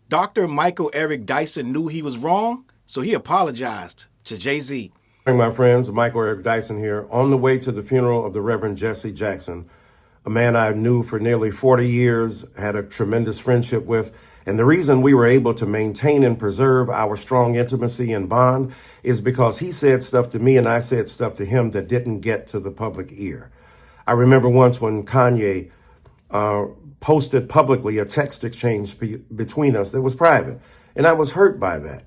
Dr. Michael Eric Dyson knew he was wrong, so he apologized to Jay-Z. My friends, Michael Eric Dyson here, on the way to the funeral of the Reverend Jesse Jackson, a man I knew for nearly 40 years, had a tremendous friendship with. And the reason we were able to maintain and preserve our strong intimacy and bond is because he said stuff to me and I said stuff to him that didn't get to the public ear. I remember once when Kanye posted publicly a text exchange between us that was private, and I was hurt by that.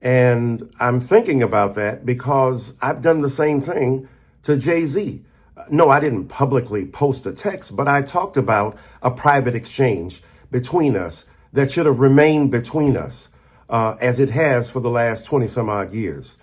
And I'm thinking about that because I've done the same thing to Jay-Z. No, I didn't publicly post a text, but I talked about a private exchange between us that should have remained between us, as it has for the last 20 some odd years.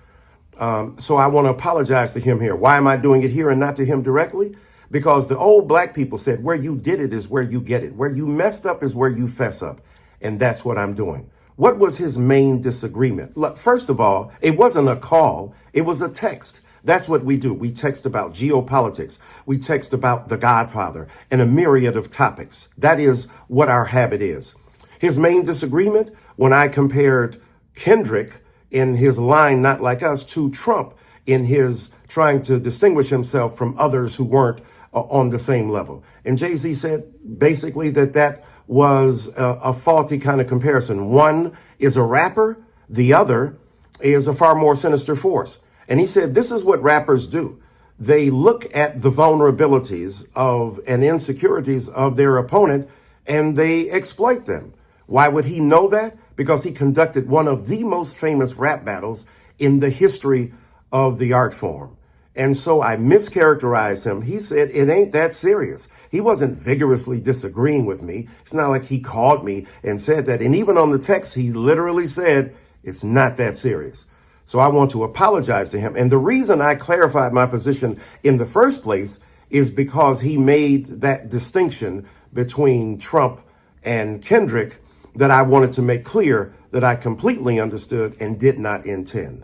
So I want to apologize to him here. Why am I doing it here and not to him directly? Because the old black people said, where you did it is where you get it. Where you messed up is where you fess up. And that's what I'm doing. What was his main disagreement? Look, first of all, it wasn't a call. It was a text. That's what we do. We text about geopolitics. We text about The Godfather and a myriad of topics. That is what our habit is. His main disagreement, when I compared Kendrick in his line, Not Like Us, to Trump in his trying to distinguish himself from others who weren't on the same level. And Jay-Z said basically that was a faulty kind of comparison. One is a rapper, the other is a far more sinister force. And he said, this is what rappers do. They look at the vulnerabilities of and insecurities of their opponent and they exploit them. Why would he know that? Because he conducted one of the most famous rap battles in the history of the art form. And so I mischaracterized him. He said, it ain't that serious. He wasn't vigorously disagreeing with me. It's not like he called me and said that. And even on the text, he literally said, it's not that serious. So I want to apologize to him. And the reason I clarified my position in the first place is because he made that distinction between Trump and Kendrick that I wanted to make clear that I completely understood and did not intend.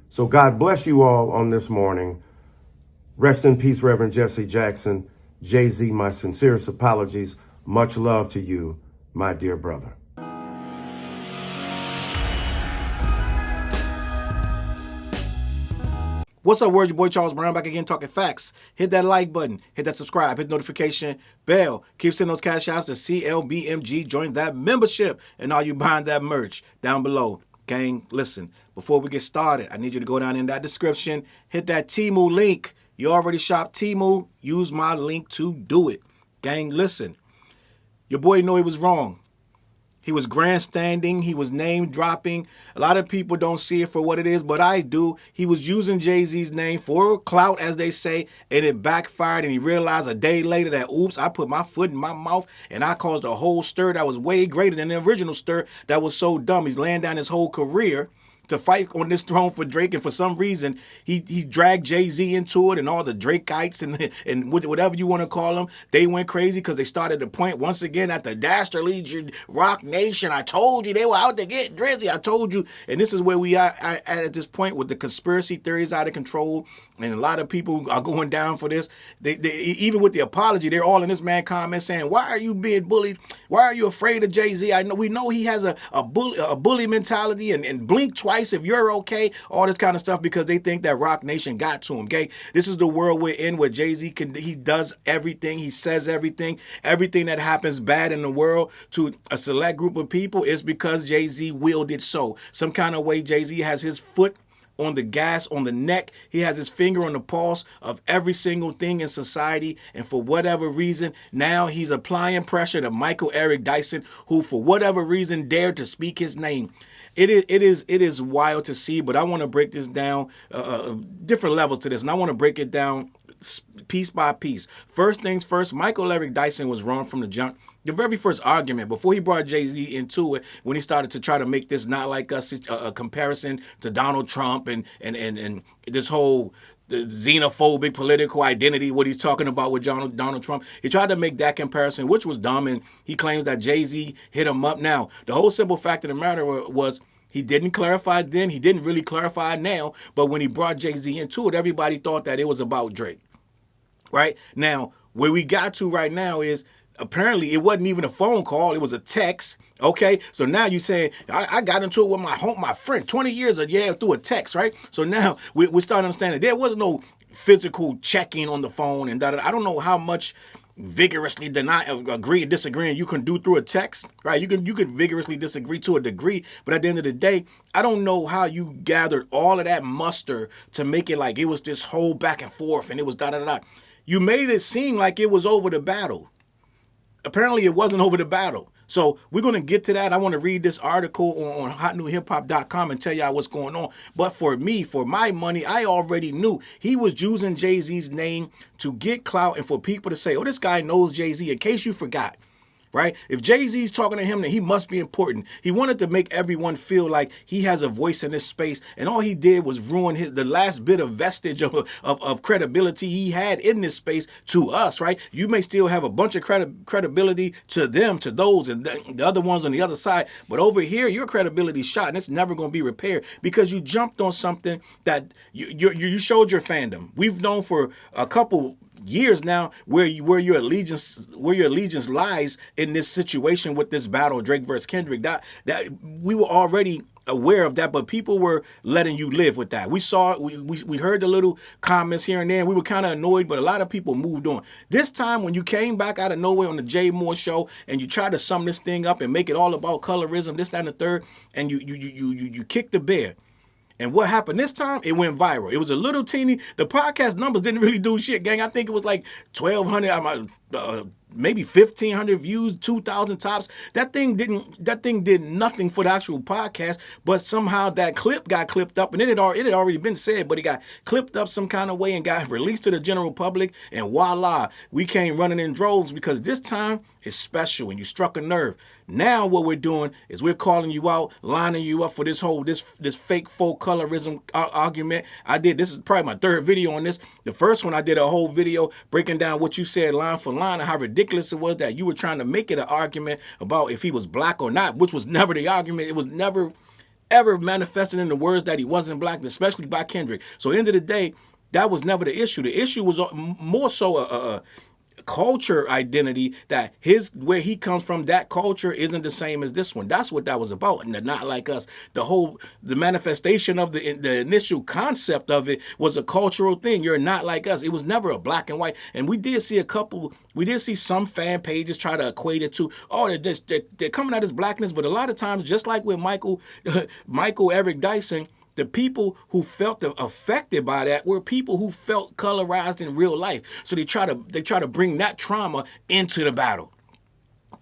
So God bless you all on this morning. Rest in peace, Reverend Jesse Jackson. Jay-Z, my sincerest apologies. Much love to you, my dear brother. What's up, world? Your boy Challz Brown back again talking facts. Hit that like button, hit that subscribe, hit the notification bell. Keep sending those cash outs to CLBMG. Join that membership and all you buying that merch down below. Gang, listen, before we get started, I need you to go down in that description, hit that Temu link. You already shop Temu, use my link to do it. Gang, listen, your boy knew he was wrong. He was grandstanding. He was name dropping. A lot of people don't see it for what it is, but I do. He was using Jay-Z's name for clout, as they say, and it backfired. And he realized a day later that, oops, I put my foot in my mouth and I caused a whole stir that was way greater than the original stir that was so dumb. He's laying down his whole career to fight on this throne for Drake, and for some reason he dragged Jay-Z into it, and all the Drakeites and whatever you want to call them, they went crazy because they started to point once again at the Dastardly Rock Nation. I told you they were out to get Drizzy. I told you. And this is where we are at this point with the conspiracy theories out of control, and a lot of people are going down for this. They even with the apology, they're all in this man comment saying, why are you being bullied? Why are you afraid of Jay-Z? We know he has a bully mentality, and blink twice if you're okay, all this kind of stuff, because they think that Rock Nation got to him. Okay, this is the world we're in, where Jay-Z he does everything, he says everything that happens bad in the world to a select group of people is because Jay-Z willed it so. Some kind of way Jay-Z has his foot on the gas, on the neck. He has his finger on the pulse of every single thing in society. And for whatever reason, now he's applying pressure to Michael Eric Dyson, who for whatever reason dared to speak his name. It is wild to see, but I want to break this down, different levels to this, and I want to break it down piece by piece. First things first, Michael Eric Dyson was wrong from the jump. The very first argument, before he brought Jay-Z into it, when he started to try to make this Not Like Us a comparison to Donald Trump and this whole the xenophobic political identity, what he's talking about with Donald Trump. He tried to make that comparison, which was dumb, and he claims that Jay-Z hit him up. Now, the whole simple fact of the matter was he didn't clarify then, he didn't really clarify now, but when he brought Jay-Z into it, everybody thought that it was about Drake. Right? Now, where we got to right now is apparently it wasn't even a phone call, it was a text. Okay, so now you saying I got into it with my friend 20 years ago, yeah, through a text, right? So now we start understanding there was no physical checking on the phone and I don't know how much vigorously agree and disagreeing you can do through a text, right? You can vigorously disagree to a degree, but at the end of the day, I don't know how you gathered all of that muster to make it like it was this whole back and forth and it was da da da. You made it seem like it was over the battle. Apparently it wasn't over the battle. So we're going to get to that. I want to read this article on hotnewhiphop.com and tell y'all what's going on. But for me, for my money, I already knew he was using Jay-Z's name to get clout and for people to say, oh, this guy knows Jay-Z, in case you forgot. Right? If Jay-Z's talking to him, then he must be important. He wanted to make everyone feel like he has a voice in this space, and all he did was ruin the last bit of vestige of credibility he had in this space to us, right? You may still have a bunch of credibility to them, to those, and the other ones on the other side, but over here, your credibility's shot, and it's never going to be repaired because you jumped on something that you showed your fandom. We've known for a couple years now where your allegiance lies in this situation with this battle, Drake versus Kendrick. That we were already aware of that, but people were letting you live with that. We saw we heard the little comments here and there, and we were kind of annoyed, but a lot of people moved on. This time when you came back out of nowhere on the Jay Moore show and you tried to sum this thing up and make it all about colorism, this, that, and the third, and you kicked the bear. And what happened this time? It went viral. It was a little teeny. The podcast numbers didn't really do shit, gang. I think it was like 1,200, maybe 1,500 views, 2,000 tops. That thing did nothing for the actual podcast. But somehow that clip got clipped up, and it had already been said, but it got clipped up some kind of way and got released to the general public. And voila, we came running in droves because this time it's special and you struck a nerve. Now what we're doing is we're calling you out, lining you up for this fake faux colorism argument. This is probably my third video on this. The first one I did a whole video breaking down what you said line for line and how ridiculous it was that you were trying to make it an argument about if he was black or not, which was never the argument. It was never ever manifested in the words that he wasn't black, especially by Kendrick. So at the end of the day, that was never the issue. The issue was more so a culture identity, that where he comes from, that culture isn't the same as this one. That's what that was about. And not like us. The manifestation of the initial concept of it was a cultural thing. You're not like us. It was never a black and white. And we did see some fan pages try to equate it to, they're coming at his blackness. But a lot of times, just like with Michael Eric Dyson, the people who felt affected by that were people who felt colorized in real life. So they try to bring that trauma into the battle.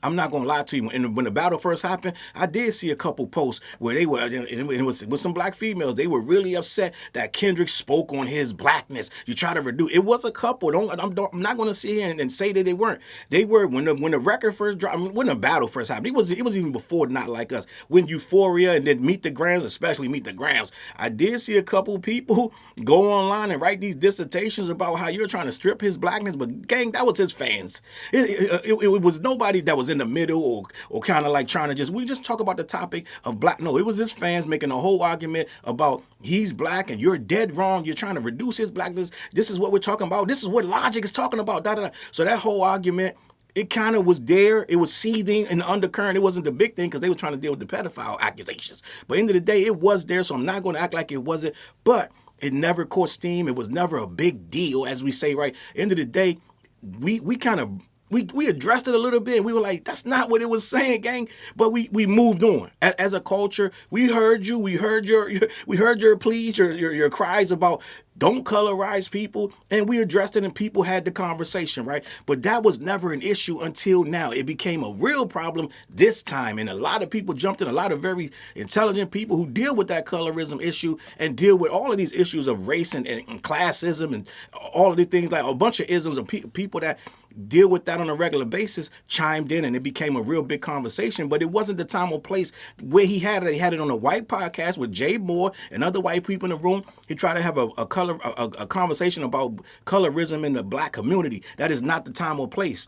I'm not going to lie to you. When the battle first happened, I did see a couple posts where they were, and it was with some black females, they were really upset that Kendrick spoke on his blackness. You try to reduce. It was a couple. I'm not going to sit here and say that they weren't. They were when the record first dropped. When the battle first happened, it was even before Not Like Us. When Euphoria and then Meet the Grams, especially Meet the Grams, I did see a couple people go online and write these dissertations about how you're trying to strip his blackness. But gang, that was his fans. It was nobody that was in the middle or kind of like trying to we just talk about the topic of black. No, it was his fans making a whole argument about he's black and you're dead wrong. You're trying to reduce his blackness. This is what we're talking about. This is what Logic is talking about. Da, da, da. So that whole argument, it kind of was there. It was seething in the undercurrent. It wasn't the big thing because they were trying to deal with the pedophile accusations. But end of the day, it was there. So I'm not going to act like it wasn't. But it never caught steam. It was never a big deal, as we say, right? End of the day, we kind of we addressed it a little bit. We were like, that's not what it was saying, gang. But we moved on. As a culture, we heard you. We heard your pleas, your cries about don't colorize people, and we addressed it, and people had the conversation, right? But that was never an issue until now. It became a real problem this time, and a lot of people jumped in, a lot of very intelligent people who deal with that colorism issue and deal with all of these issues of race and classism and all of these things, like a bunch of isms of people that deal with that on a regular basis chimed in, and it became a real big conversation. But it wasn't the time or place where he had it. He had it on a white podcast with Jay Moore and other white people in the room. He tried to have a conversation about colorism in the black community. That is not the time or place.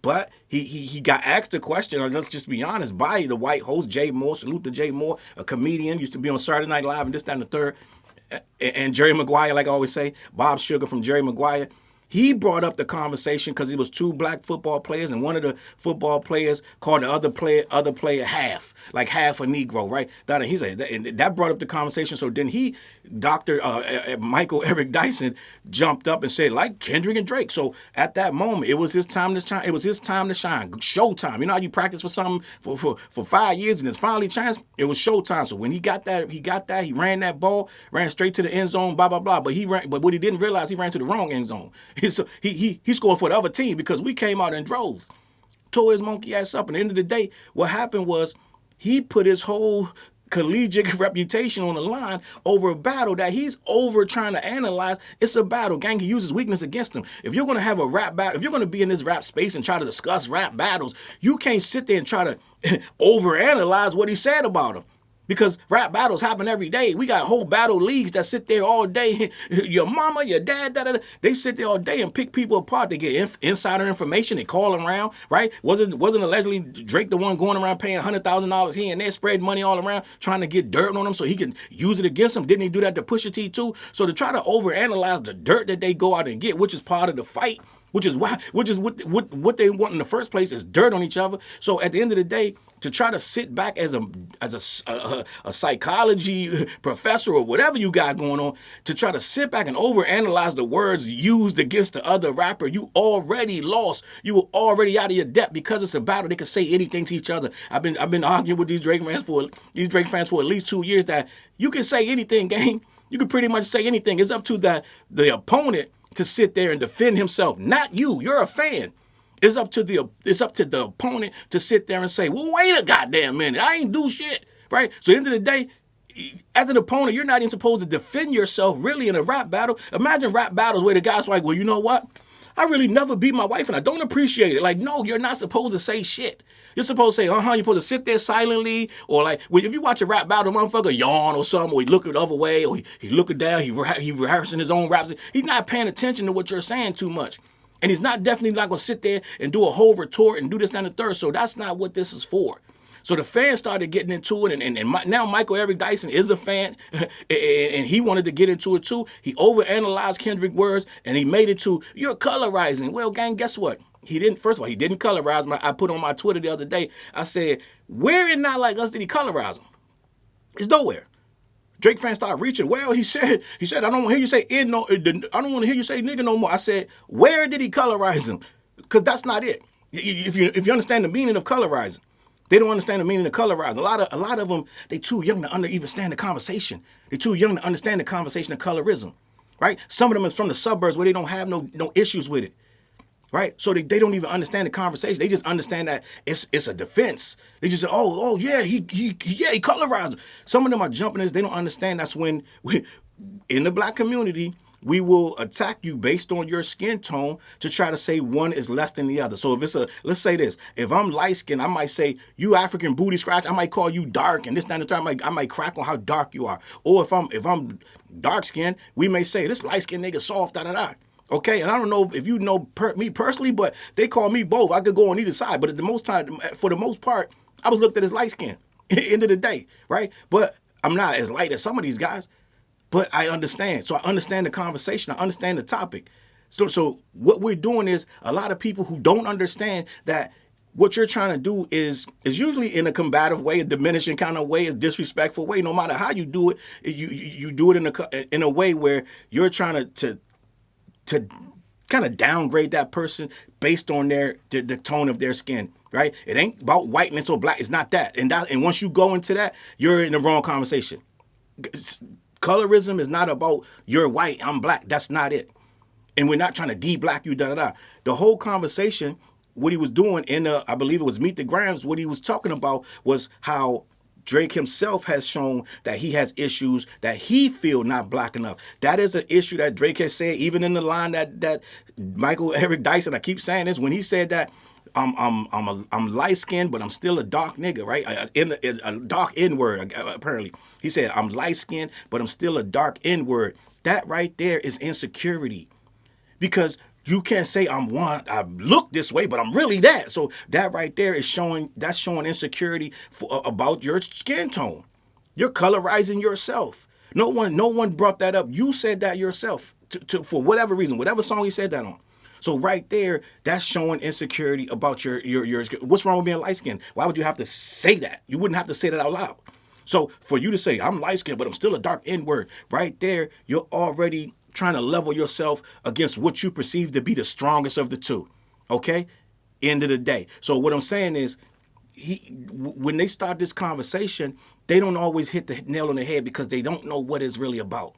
But he got asked a question, or let's just be honest, by the white host, Jay Moore. Salute to Jay Moore, a comedian, used to be on Saturday Night Live and this, that, and the third. And Jerry Maguire, like I always say, Bob Sugar from Jerry Maguire. He brought up the conversation because it was two black football players, and one of the football players called the other player half, like half a Negro, right? He said that brought up the conversation. So then Dr. Michael Eric Dyson jumped up and said, like Kendrick and Drake. So at that moment, it was his time to shine. It was his time to shine. Showtime. You know how you practice for something for 5 years and it's finally chance? It was showtime. So when he got that, he ran that ball, ran straight to the end zone, blah, blah, blah. But what he didn't realize, he ran to the wrong end zone. So he scored for the other team because we came out in droves, tore his monkey ass up. And at the end of the day, what happened was he put his whole collegiate reputation on the line over a battle that he's over trying to analyze. It's a battle. Gang can use his weakness against him. If you're going to have a rap battle, if you're going to be in this rap space and try to discuss rap battles, you can't sit there and try to overanalyze what he said about him. Because rap battles happen every day. We got whole battle leagues that sit there all day. Your mama, your dad, they sit there all day and pick people apart. They get insider information. They call around, right? Wasn't allegedly Drake the one going around paying $100,000 here and there, spreading money all around, trying to get dirt on him so he can use it against him? Didn't he do that to Pusha T too? So to try to overanalyze the dirt that they go out and get, which is part of the fight, which is what they want in the first place, is dirt on each other. So at the end of the day, to try to sit back as a psychology professor or whatever you got going on, to try to sit back and overanalyze the words used against the other rapper, you already lost. You were already out of your depth because it's a battle. They can say anything to each other. I've been arguing with these Drake fans for at least 2 years that you can say anything, gang. You can pretty much say anything. It's up to the opponent to sit there and defend himself, not you. You're a fan. It's up to the opponent to sit there and say, well, wait a goddamn minute. I ain't do shit, right? So at the end of the day, as an opponent, you're not even supposed to defend yourself really in a rap battle. Imagine rap battles where the guy's like, well, you know what? I really never beat my wife and I don't appreciate it. Like, no, you're not supposed to say shit. You're supposed to say, you're supposed to sit there silently, or like, if you watch a rap battle, motherfucker yawn or something, or he looking the other way, or he looking down, he rehearsing his own raps. He's not paying attention to what you're saying too much. And he's definitely not going to sit there and do a whole retort and do this, that, and the third. So that's not what this is for. So the fans started getting into it, and now Michael Eric Dyson is a fan, and he wanted to get into it too. He overanalyzed Kendrick words, and he made it to, you're colorizing. Well, gang, guess what? He didn't colorize. I put on my Twitter the other day, I said, where in Not Like Us did he colorize him? It's nowhere. Drake fans start reaching. Well, he said, I don't want to hear you say I don't want to hear you say nigga no more. I said, where did he colorize him? Because that's not it. If you understand the meaning of colorizing, they don't understand the meaning of colorize. A lot of them, they too young to understand the conversation. They're too young to understand the conversation of colorism, right? Some of them is from the suburbs where they don't have no issues with it, right? So they don't even understand the conversation. They just understand that it's a defense. They just say, oh yeah, he colorized. Some of them are jumping this. They don't understand. That's when in the black community, we will attack you based on your skin tone to try to say one is less than the other. So if let's say this, if I'm light skinned, I might say, you African booty scratch, I might call you dark, and this, that, and the third, I might crack on how dark you are. Or if I'm dark skinned, we may say, this light skinned nigga soft, da da da. Okay, and I don't know if you know me personally, but they call me both. I could go on either side, but for the most part, I was looked at as light skinned, end of the day, right? But I'm not as light as some of these guys. But I understand. So I understand the conversation. I understand the topic. So what we're doing is a lot of people who don't understand that what you're trying to do is usually in a combative way, a diminishing kind of way, a disrespectful way. No matter how you do it, you do it in a way where you're trying to kind of downgrade that person based on the tone of their skin. Right? It ain't about whiteness or black. It's not that. And once you go into that, you're in the wrong conversation. Colorism is not about you're white, I'm black. That's not it. And we're not trying to de-black you, da-da-da. The whole conversation, what he was doing I believe it was Meet the Grams, what he was talking about was how Drake himself has shown that he has issues that he feel not black enough. That is an issue that Drake has said, even in the line that Michael Eric Dyson, I keep saying this, when he said that, I'm light skinned, but I'm still a dark nigga, right? A dark N-word, apparently. He said, I'm light skinned, but I'm still a dark N-word. That right there is insecurity. Because you can't say I look this way, but I'm really that. So that right there is showing insecurity about your skin tone. You're colorizing yourself. No one brought that up. You said that yourself for whatever reason, whatever song he said that on. So right there, that's showing insecurity about your what's wrong with being light skinned? Why would you have to say that? You wouldn't have to say that out loud. So for you to say I'm light skinned, but I'm still a dark N word, right there, you're already trying to level yourself against what you perceive to be the strongest of the two. Okay, end of the day. So what I'm saying is, when they start this conversation, they don't always hit the nail on the head because they don't know what it's really about.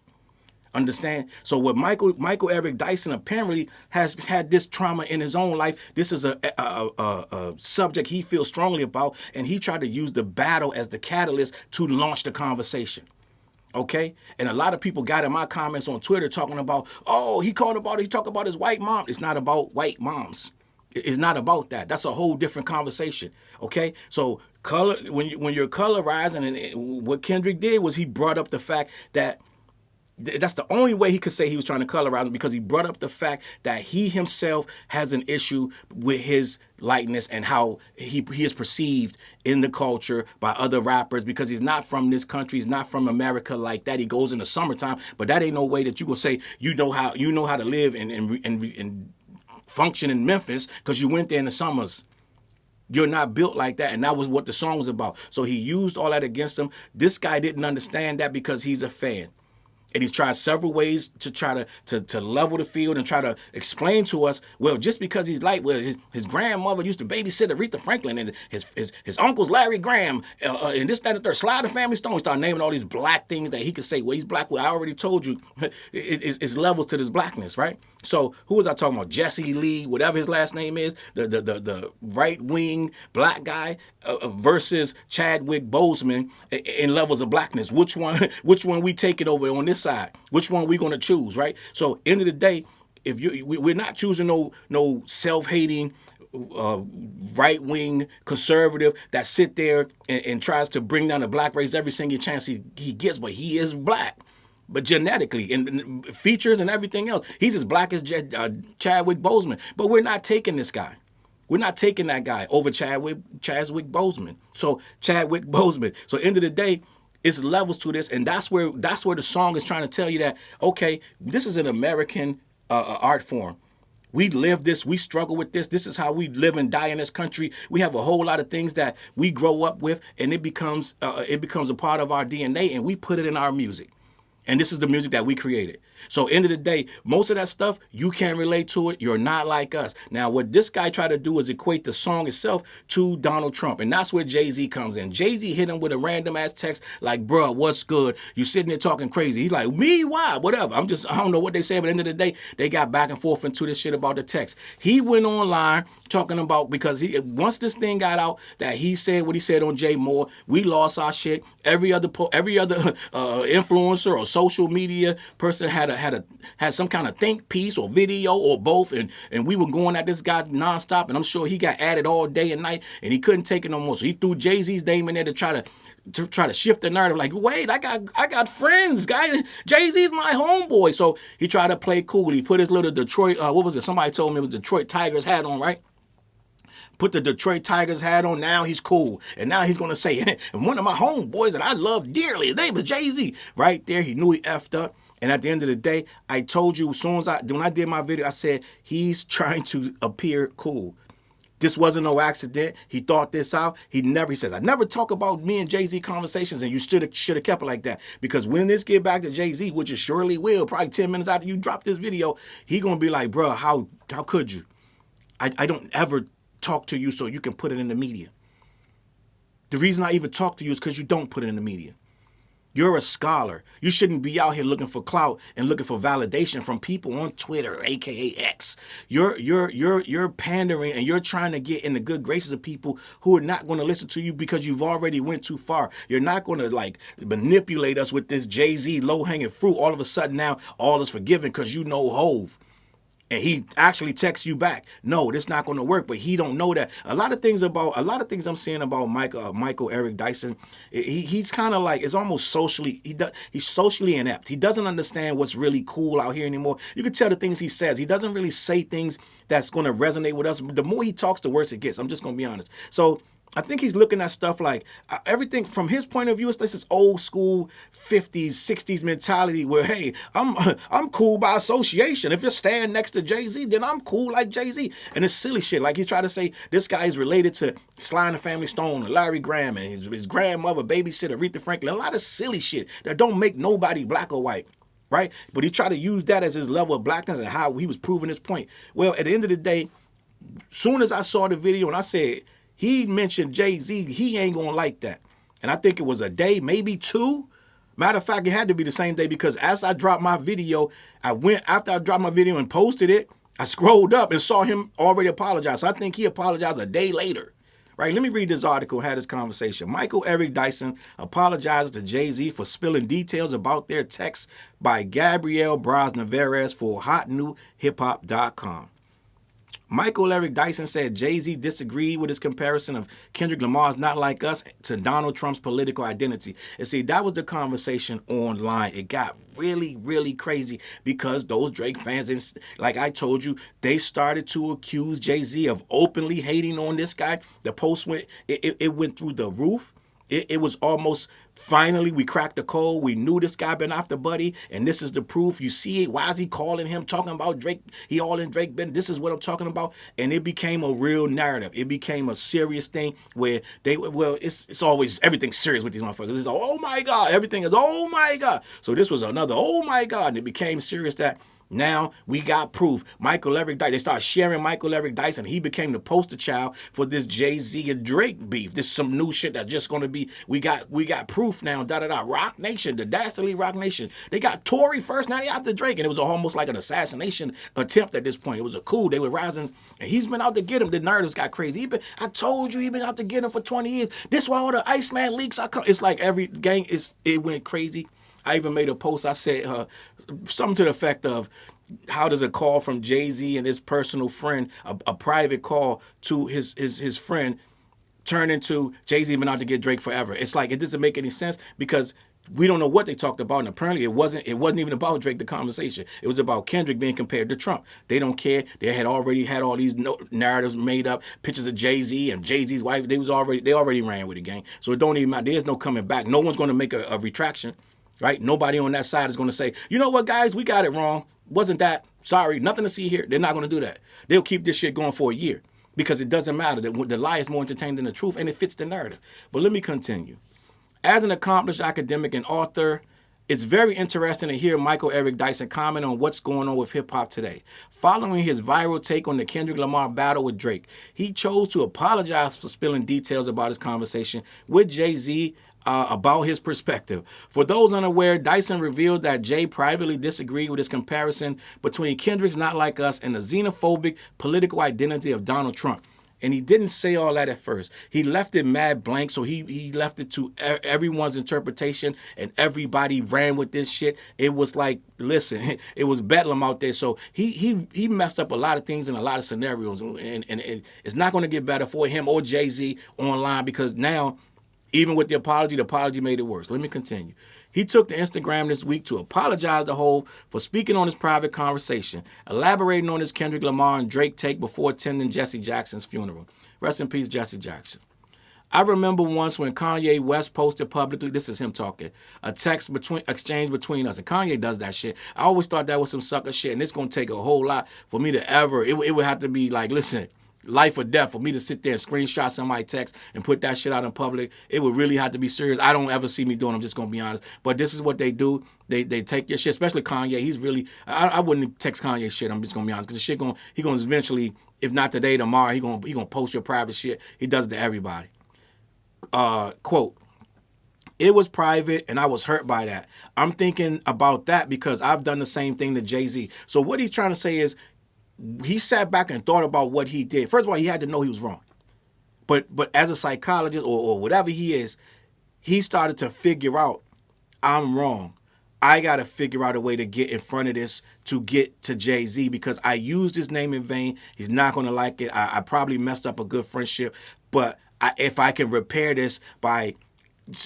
Understand? So what Michael Eric Dyson apparently has had this trauma in his own life. This is a subject he feels strongly about, and he tried to use the battle as the catalyst to launch the conversation. Okay? And a lot of people got in my comments on Twitter talking about, oh, he talked about his white mom. It's not about white moms. It's not about that. That's a whole different conversation. Okay? So color, when you're colorizing, and what Kendrick did was he brought up the fact that that's the only way he could say he was trying to colorize him, because he brought up the fact that he himself has an issue with his lightness and how he is perceived in the culture by other rappers, because he's not from this country, he's not from America like that. He goes in the summertime, but that ain't no way that you gonna say you know how to live and function in Memphis because you went there in the summers. You're not built like that. And that was what the song was about. So he used all that against him. This guy didn't understand that because he's a fan. And he's tried several ways to try to level the field and try to explain to us, well, just because he's light, well, his grandmother used to babysit Aretha Franklin, and his uncle's Larry Graham, and this, that, and the third. Slide the Family Stone. He started naming all these black things that he could say, well, he's black. Well, I already told you, it's levels to this blackness, right? So who was I talking about? Jesse Lee, whatever his last name is, the right-wing black guy versus Chadwick Boseman in levels of blackness. Which one we taking over on this side? Which one we gonna choose, right? So end of the day, if we're not choosing no self-hating right-wing conservative that sit there and tries to bring down the black race every single chance he gets, but he is black. But genetically and features and everything else, he's as black as Chadwick Boseman. But we're not taking this guy. We're not taking that guy over Chadwick Boseman. So Chadwick Boseman. So end of the day, it's levels to this, and that's where the song is trying to tell you that, okay, this is an American art form. We live this. We struggle with this. This is how we live and die in this country. We have a whole lot of things that we grow up with, and it becomes a part of our DNA, and we put it in our music. And this is the music that we created. So end of the day, most of that stuff, you can't relate to it. You're not like us. Now, what this guy tried to do is equate the song itself to Donald Trump. And that's where Jay-Z comes in. Jay-Z hit him with a random ass text like, bruh, what's good? You sitting there talking crazy. He's like, me? Why? Whatever. I don't know what they say, but at the end of the day, they got back and forth into this shit about the text. He went online talking about, because once this thing got out that he said what he said on Jay Moore, we lost our shit. Every other influencer or social media person had some kind of think piece or video or both, and we were going at this guy nonstop, and I'm sure he got at it all day and night, and he couldn't take it no more. So he threw Jay-Z's name in there to try to shift the narrative. Like, wait, I got friends, guy. Jay-Z's my homeboy. So he tried to play cool. He put his little Detroit, what was it? Somebody told me it was Detroit Tigers hat on, right? Put the Detroit Tigers hat on. Now he's cool. And now he's going to say, and one of my homeboys that I love dearly, his name is Jay-Z. Right there, he knew he effed up. And at the end of the day, I told you, when I did my video, I said, he's trying to appear cool. This wasn't no accident. He thought this out. He says, I never talk about me and Jay-Z conversations, and you should have kept it like that. Because when this get back to Jay-Z, which it surely will, probably 10 minutes after you drop this video, he going to be like, bro, how could you? I don't ever talk to you so you can put it in the media. The reason I even talk to you is because you don't put it in the media. You're a scholar. You shouldn't be out here looking for clout and looking for validation from people on Twitter, aka X. You're pandering, and you're trying to get in the good graces of people who are not going to listen to you because you've already went too far. You're not going to manipulate us with this Jay-Z low-hanging fruit. All of a sudden now all is forgiven because you know Hove. And he actually texts you back, no, this not going to work. But he don't know that. A lot of things I'm saying about Michael Eric Dyson, he's kind of like, it's almost socially, he's socially inept. He doesn't understand what's really cool out here anymore. You can tell the things he says. He doesn't really say things that's going to resonate with us. The more he talks, the worse it gets. I'm just going to be honest. So I think he's looking at stuff like everything from his point of view. It's this old school 50s, 60s mentality where, hey, I'm cool by association. If you stand next to Jay-Z, then I'm cool like Jay-Z. And it's silly shit. Like he tried to say this guy is related to Sly and the Family Stone and Larry Graham and his grandmother babysitter Aretha Franklin. A lot of silly shit that don't make nobody black or white. Right? But he tried to use that as his level of blackness and how he was proving his point. Well, at the end of the day, soon as I saw the video and I said, he mentioned Jay-Z, he ain't gonna like that. And I think it was a day, maybe two. Matter of fact, it had to be the same day because as I dropped my video, after I dropped my video and posted it, I scrolled up and saw him already apologize. So I think he apologized a day later. Right, let me read this article and have this conversation. Michael Eric Dyson apologizes to Jay-Z for spilling details about their text by Gabrielle Braz-Navarez for hotnewhiphop.com. Michael Eric Dyson said Jay-Z disagreed with his comparison of Kendrick Lamar's Not Like Us to Donald Trump's political identity. And see, that was the conversation online. It got really, really crazy because those Drake fans, like I told you, they started to accuse Jay-Z of openly hating on this guy. The post it went through the roof. It was almost, finally, we cracked the code. We knew this guy been after Buddy, and this is the proof. You see it. Why is he calling him, talking about Drake? He all in Drake. This is what I'm talking about. And it became a real narrative. It became a serious thing where it's always, everything's serious with these motherfuckers. It's oh my God. Everything is, oh my God. So this was another, oh my God. And it became serious that now we got proof. Michael Eric Dyson. They started sharing Michael Eric Dyson. He became the poster child for this Jay-Z and Drake beef. This is some new shit that's just gonna be. We got proof now. Rock Nation, the Dastardly Rock Nation. They got Tory first. Now they after Drake, and it was almost like an assassination attempt at this point. It was a coup. They were rising, and he's been out to get him. The narratives got crazy. I told you, he been out to get him for 20 years. This why all the Iceman leaks. It's like every gang it went crazy. I even made a post. I said something to the effect of, how does a call from Jay-Z and his personal friend, a private call to his friend, turn into Jay-Z been out to get Drake forever? It's like, it doesn't make any sense because we don't know what they talked about, and apparently it wasn't even about Drake, the conversation. It was about Kendrick being compared to Trump. They don't care. They had already had all these narratives made up, pictures of Jay-Z and Jay-Z's wife. They already ran with the gang. So it don't even matter. There's no coming back. No one's going to make a retraction. Right? Nobody on that side is going to say, you know what, guys, we got it wrong. Wasn't that? Sorry, nothing to see here. They're not going to do that. They'll keep this shit going for a year because it doesn't matter. The lie is more entertaining than the truth, and it fits the narrative. But let me continue. As an accomplished academic and author, it's very interesting to hear Michael Eric Dyson comment on what's going on with hip-hop today. Following his viral take on the Kendrick Lamar battle with Drake, he chose to apologize for spilling details about his conversation with Jay-Z about his perspective. For those unaware, Dyson revealed that Jay privately disagreed with his comparison between Kendrick's Not Like Us and the xenophobic political identity of Donald Trump. And he didn't say all that at first. He left it mad blank, so he left it to everyone's interpretation, and everybody ran with this shit. It was like, listen, it was bedlam out there. So he messed up a lot of things in a lot of scenarios, and it's not going to get better for him or Jay-Z online because now, even with the apology made it worse. Let me continue. He took to Instagram this week to apologize to Hov for speaking on his private conversation, elaborating on his Kendrick Lamar and Drake take before attending Jesse Jackson's funeral. Rest in peace, Jesse Jackson. I remember once when Kanye West posted publicly, this is him talking, a text exchange between us. And Kanye does that shit. I always thought that was some sucker shit, and it's going to take a whole lot for me to ever, it would have to be like, listen, life or death for me to sit there and screenshot somebody's text and put that shit out in public. It would really have to be serious. I don't ever see me doing it. I'm just going to be honest. But this is what they do. They take your shit, especially Kanye. He's really, I wouldn't text Kanye shit. I'm just going to be honest. Because the shit he going to eventually, if not today, tomorrow, he going to post your private shit. He does it to everybody. Quote, it was private and I was hurt by that. I'm thinking about that because I've done the same thing to Jay-Z. So what he's trying to say is, he sat back and thought about what he did. First of all, he had to know he was wrong. But as a psychologist or whatever he is, he started to figure out, I'm wrong. I got to figure out a way to get in front of this to get to Jay-Z because I used his name in vain. He's not going to like it. I probably messed up a good friendship. But if I can repair this by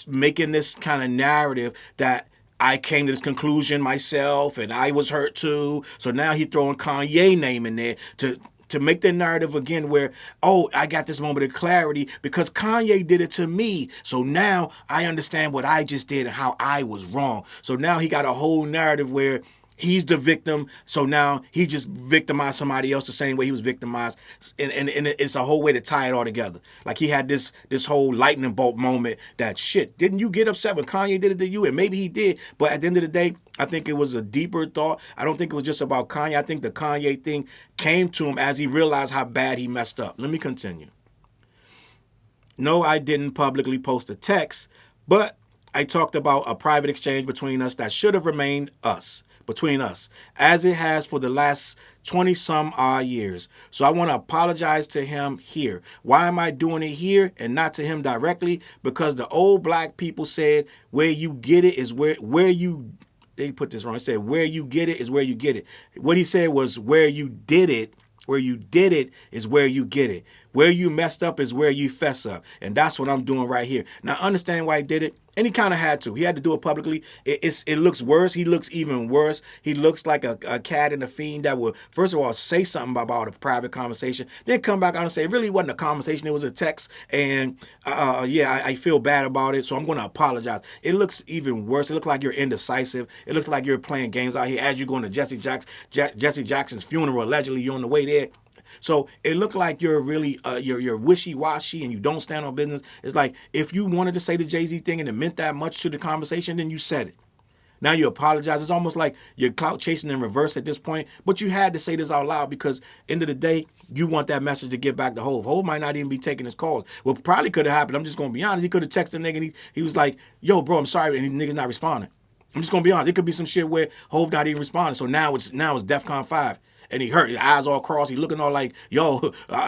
making this kind of narrative that I came to this conclusion myself and I was hurt too. So now he throwing Kanye name in there to to make the narrative again where, oh, I got this moment of clarity because Kanye did it to me. So now I understand what I just did and how I was wrong. So now he got a whole narrative where he's the victim, so now he just victimized somebody else the same way he was victimized, and it's a whole way to tie it all together. Like he had this whole lightning bolt moment that, shit, didn't you get upset when Kanye did it to you? And maybe he did, but at the end of the day, I think it was a deeper thought. I don't think it was just about Kanye. I think the Kanye thing came to him as he realized how bad he messed up. Let me continue. No, I didn't publicly post a text, but I talked about a private exchange between us that should have remained between us, as it has for the last 20 some odd years. So I want to apologize to him here. Why am I doing it here and not to him directly? Because the old black people said, where you get it is where you, they put this wrong. It said, where you get it is where you get it. What he said was, where you did it is where you get it. Where you messed up is where you fess up. And that's what I'm doing right here. Now, understand why he did it. And he kind of had to. He had to do it publicly. It looks worse. He looks even worse. He looks like a cat and a fiend that will, first of all, say something about a private conversation, then come back out and say, it really wasn't a conversation. It was a text. And I feel bad about it. So I'm going to apologize. It looks even worse. It looks like you're indecisive. It looks like you're playing games out here as you're going to Jesse Jackson's funeral. Allegedly, you're on the way there. So it looked like you're really you're wishy-washy and you don't stand on business. It's like if you wanted to say the Jay-Z thing and it meant that much to the conversation, then you said it. Now you apologize. It's almost like you're clout chasing in reverse at this point. But you had to say this out loud because end of the day, you want that message to get back to Hov. Hov might not even be taking his calls. What probably could have happened, I'm just going to be honest, he could have texted a nigga and he was like, yo, bro, I'm sorry, and the nigga's not responding. I'm just going to be honest. It could be some shit where Hov not even responding. So now it's DEFCON 5. And he hurt, his eyes all crossed. He looking all like, yo,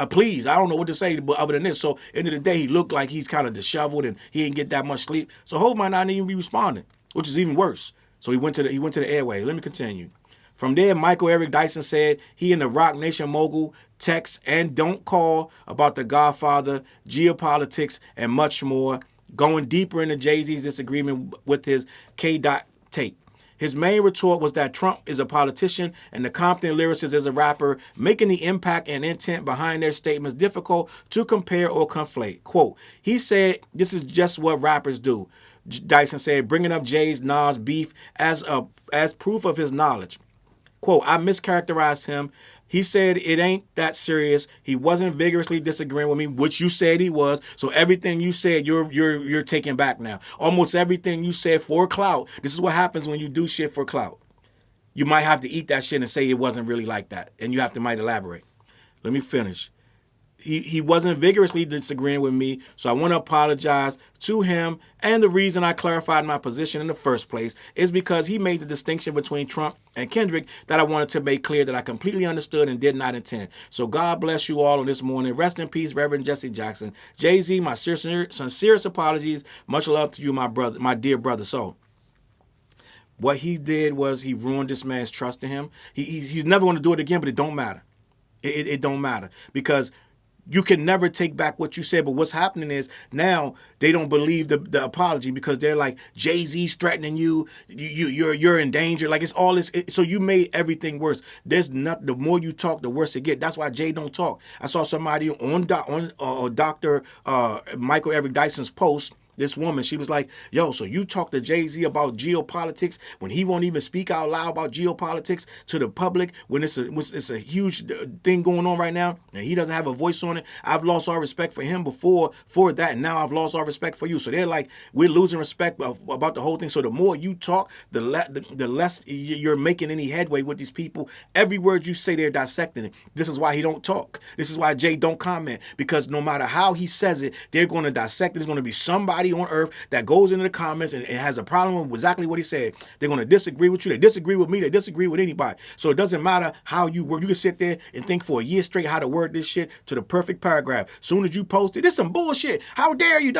please, I don't know what to say but other than this. So end of the day, he looked like he's kind of disheveled and he didn't get that much sleep. So Hov might not even be responding, which is even worse. So he went to the airway. Let me continue. From there, Michael Eric Dyson said he and the Rock Nation mogul text and don't call about the Godfather, geopolitics, and much more, going deeper into Jay-Z's disagreement with his K-Dot take. His main retort was that Trump is a politician and the Compton lyricist is a rapper, making the impact and intent behind their statements difficult to compare or conflate. Quote, he said, this is just what rappers do. Dyson said, bringing up Jay's Nas beef as proof of his knowledge. Quote, I mischaracterized him. He said it ain't that serious. He wasn't vigorously disagreeing with me, which you said he was. So everything you said, you're taking back now. Almost everything you said for clout. This is what happens when you do shit for clout. You might have to eat that shit and say it wasn't really like that. And you might elaborate. Let me finish. He wasn't vigorously disagreeing with me, so I want to apologize to him. And the reason I clarified my position in the first place is because he made the distinction between Trump and Kendrick that I wanted to make clear that I completely understood and did not intend. So God bless you all on this morning. Rest in peace, Reverend Jesse Jackson. Jay-Z, my sincerest apologies. Much love to you, my brother, my dear brother. So what he did was he ruined this man's trust in him. He's never going to do it again, but it don't matter. It don't matter because you can never take back what you said, but what's happening is now they don't believe the apology because they're like, Jay-Z's threatening you, you're in danger. Like it's all this. So you made everything worse. There's not. The more you talk, the worse it get. That's why Jay don't talk. I saw somebody on Dr. Michael Eric Dyson's post. This woman, she was like, yo, so you talk to Jay-Z about geopolitics when he won't even speak out loud about geopolitics to the public when it's a huge thing going on right now and he doesn't have a voice on it. I've lost all respect for him before for that, and now I've lost all respect for you. So they're like, we're losing respect about the whole thing. So the more you talk, the less you're making any headway with these people. Every word you say, they're dissecting it. This is why he don't talk. This is why Jay don't comment, because no matter how he says it, they're going to dissect it. There's going to be somebody on earth that goes into the comments and has a problem with exactly what he said. They're going to disagree with you. They disagree with me. They disagree with anybody. So it doesn't matter how you word. You can sit there and think for a year straight how to word this shit to the perfect paragraph. Soon as you post it, this is some bullshit. How dare you?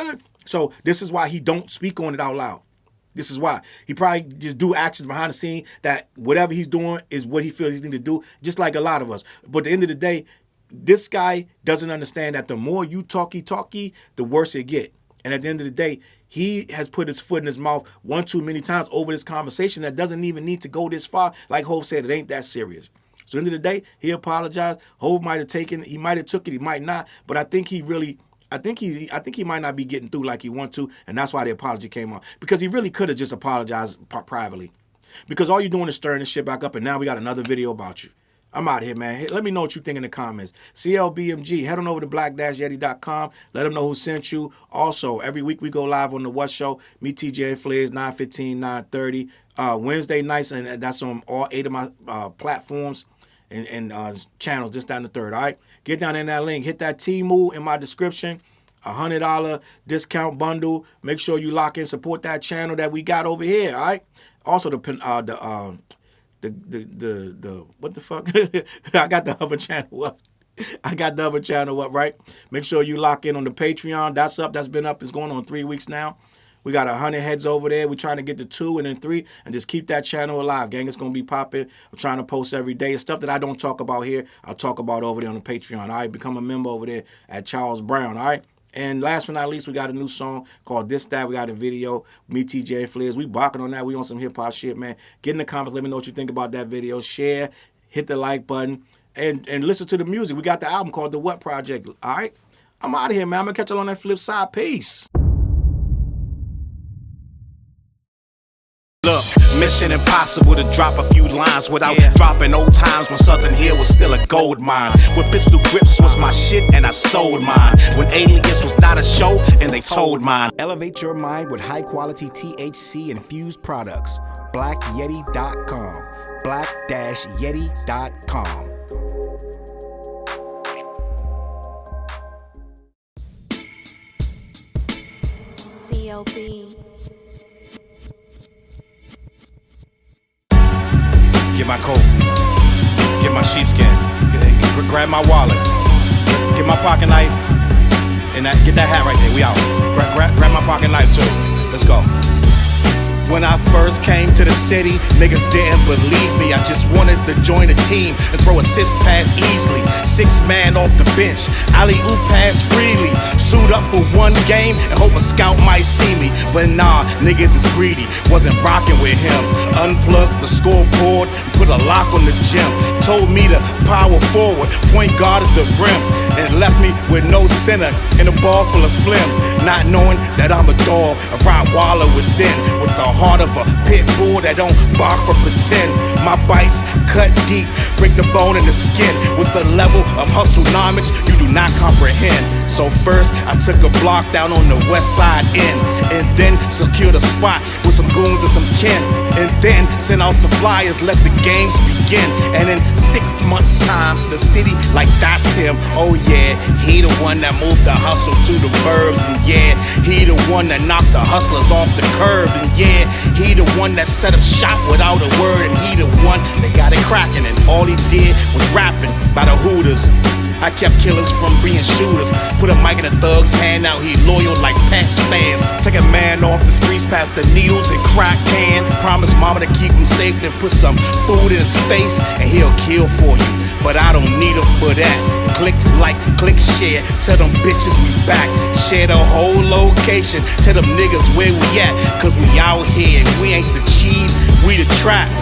So this is why he don't speak on it out loud. This is why. He probably just do actions behind the scene that whatever he's doing is what he feels he needs to do, just like a lot of us. But at the end of the day, this guy doesn't understand that the more you talky, the worse it get. And at the end of the day, he has put his foot in his mouth one too many times over this conversation that doesn't even need to go this far. Like Hov said, it ain't that serious. So at the end of the day, he apologized. Hov might have taken it. He might have took it. He might not. But I think he might not be getting through like he want to, and that's why the apology came on. Because he really could have just apologized privately. Because all you're doing is stirring this shit back up, and now we got another video about you. I'm out here, man. Let me know what you think in the comments. CLBMG, head on over to black-yeti.com. Let them know who sent you. Also, every week we go live on the What Show. Me, TJ, and Flares, 9:15, 9:30. Wednesday nights, and that's on all 8 of my platforms and channels, this, that, and the third, all right? Get down in that link. Hit that Temu in my description. $100 discount bundle. Make sure you lock in, support that channel that we got over here, all right? Also, what the fuck? I got the other channel up. Right? Make sure you lock in on the Patreon. That's up. That's been up. It's going on 3 weeks now. We got 100 heads over there. We're trying to get to 2 and then 3 and just keep that channel alive, gang. It's going to be popping. I'm trying to post every day. It's stuff that I don't talk about here. I'll talk about over there on the Patreon. All right? Become a member over there at Challz Brown. All right? And last but not least, we got a new song called This That. We got a video. Me, TJ, Flares. We barking on that. We on some hip-hop shit, man. Get in the comments. Let me know what you think about that video. Share. Hit the like button. And listen to the music. We got the album called The What Project. All right? I'm out of here, man. I'm going to catch you on that flip side. Peace. Look, mission impossible to drop a few lines without dropping old times when Southern Hill was still a gold mine. When pistol grips was my shit and I sold mine. When Alias was not a show and they told mine. Elevate your mind with high quality THC infused products. BlackYeti.com. Black-Yeti.com. CLB. Get my coat, get my sheepskin, grab my wallet, get my pocket knife, and get that hat right there. We out. Grab my pocket knife too. Let's go. When I first came to the city, niggas didn't believe me. I just wanted to join a team and throw assist pass easily. 6-man off the bench, alley-oop pass freely. Suit up for one game and hope a scout might see me. But nah, niggas is greedy, wasn't rocking with him. Unplugged the scoreboard, put a lock on the gym. Told me to power forward, point guard at the rim. And left me with no center and a ball full of phlegm. Not knowing that I'm a dog, a Rottweiler within, with the heart of a pit bull that don't bark for pretend. My bites cut deep, break the bone and the skin. With the level of hustlenomics you do not comprehend. So first I took a block down on the west side end, and then secured a spot with some goons and some kin. And then sent out some flyers, let the games begin. And in 6 months time, the city like that's him. Oh yeah, he the one that moved the hustle to the burbs. And yeah, he the one that knocked the hustlers off the curb. And yeah, he the one that set up shop without a word. And he the one that got it cracking, and all he did was rapping by the Hooters. I kept killers from being shooters. Put a mic in a thug's hand, now he loyal like Pats fans. Take a man off the streets past the needles and crack cans. Promise mama to keep him safe, then put some food in his face and he'll kill for you. But I don't need him for that. Click like, click share, tell them bitches we back. Share the whole location, tell them niggas where we at. Cause we out here, we ain't the cheese, we the trap.